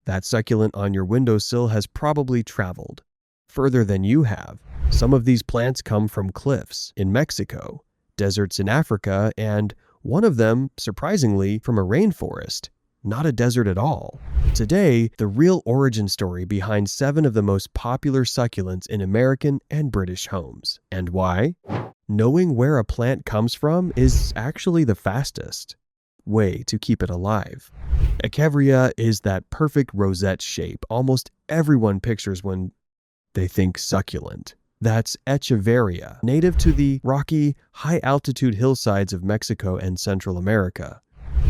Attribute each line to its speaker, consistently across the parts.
Speaker 1: That succulent on your windowsill has probably traveled further than you have. Some of these plants come from cliffs in Mexico, deserts in Africa, and one of them, surprisingly, from a rainforest, not a desert at all. Today, the real origin story behind 7 of the most popular succulents in American and British homes. And why? Knowing where a plant comes from is actually the fastest way to keep it alive. Echeveria is that perfect rosette shape almost everyone pictures when they think succulent. That's Echeveria, native to the rocky, high-altitude hillsides of Mexico and Central America.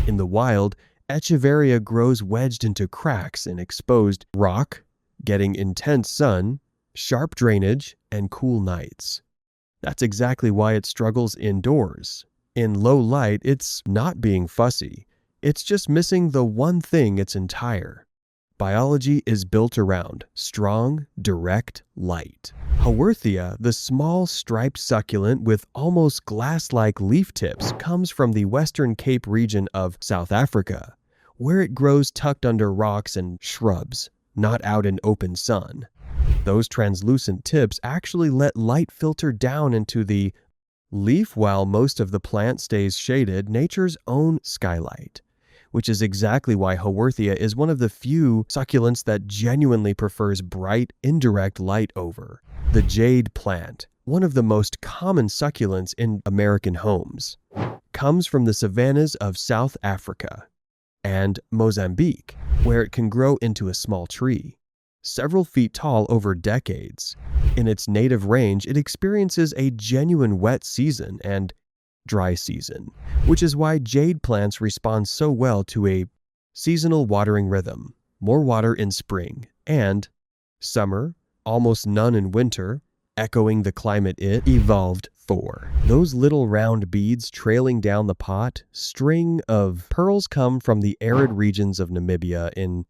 Speaker 1: In the wild, Echeveria grows wedged into cracks in exposed rock, getting intense sun, sharp drainage, and cool nights. That's exactly why it struggles indoors. In low light, it's not being fussy. It's just missing the one thing it's entire. Biology is built around strong, direct light. Haworthia, the small striped succulent with almost glass-like leaf tips, comes from the Western Cape region of South Africa, where it grows tucked under rocks and shrubs, not out in open sun. Those translucent tips actually let light filter down into the leaf while most of the plant stays shaded, nature's own skylight, which is exactly why Haworthia is one of the few succulents that genuinely prefers bright, indirect light over the jade plant. One of the most common succulents in American homes comes from the savannas of South Africa and Mozambique, where it can grow into a small tree, several feet tall over decades. In its native range, it experiences a genuine wet season and dry season, which is why jade plants respond so well to a seasonal watering rhythm. More water in spring and summer, almost none in winter, echoing the climate it evolved for. Those little round beads trailing down the pot, string of pearls, come from the arid regions of Namibia in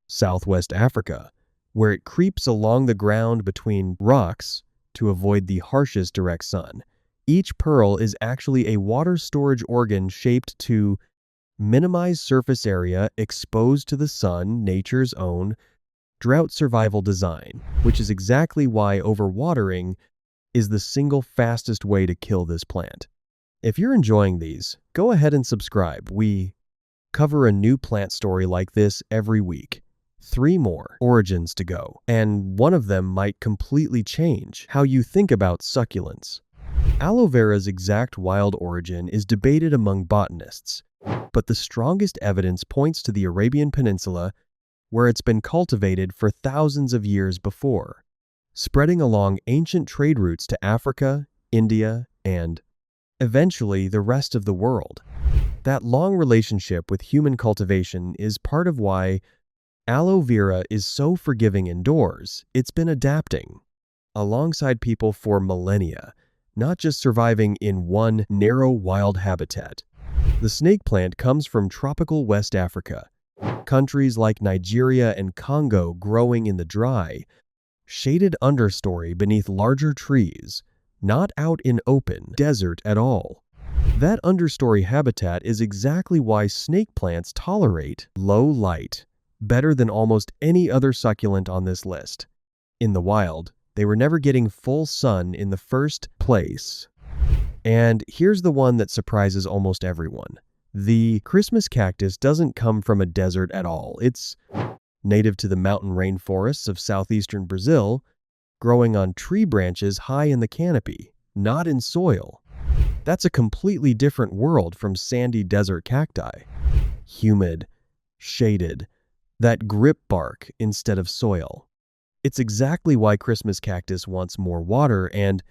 Speaker 1: southwest Africa, where it creeps along the ground between rocks to avoid the harshest direct sun. Each pearl is actually a water storage organ shaped to minimize surface area exposed to the sun, nature's own drought survival design, which is exactly why overwatering is the single fastest way to kill this plant. If you're enjoying these, go ahead and subscribe. We cover a new plant story like this every week. 3 more origins to go, and one of them might completely change how you think about succulents. Aloe Vera's exact wild origin is debated among botanists, but the strongest evidence points to the Arabian Peninsula, where it's been cultivated for thousands of years before, spreading along ancient trade routes to Africa, India, and eventually the rest of the world. That long relationship with human cultivation is part of why Aloe Vera is so forgiving indoors. It's been adapting alongside people for millennia, not just surviving in one narrow wild habitat. The snake plant comes from tropical West Africa, countries like Nigeria and Congo, growing in the dry, shaded understory beneath larger trees, not out in open desert at all. That understory habitat is exactly why snake plants tolerate low light better than almost any other succulent on this list. In the wild, they were never getting full sun in the first place. And here's the one that surprises almost everyone. The Christmas cactus doesn't come from a desert at all. It's native to the mountain rainforests of southeastern Brazil, growing on tree branches high in the canopy, not in soil. That's a completely different world from sandy desert cacti. Humid, shaded, that grip bark instead of soil. It's exactly why Christmas cactus wants more water and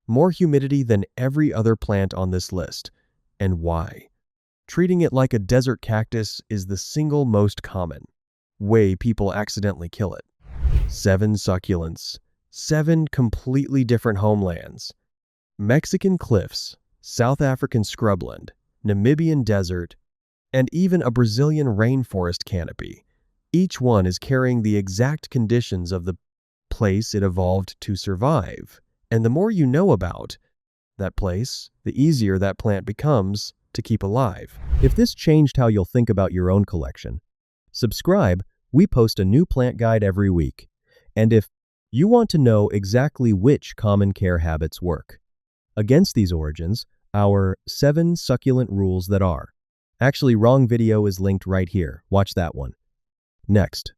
Speaker 1: more humidity than every other plant on this list. And why? Treating it like a desert cactus is the single most common way people accidentally kill it. 7 succulents, 7 completely different homelands. Mexican cliffs, South African scrubland, Namibian desert, and even a Brazilian rainforest canopy. Each one is carrying the exact conditions of the place it evolved to survive. And the more you know about that place, the easier that plant becomes to keep alive. If this changed how you'll think about your own collection, subscribe We post a new plant guide every week. And if you want to know exactly which common care habits work against these origins, our 7 succulent rules that are. Actually, wrong video is linked right here. Watch that one. Next,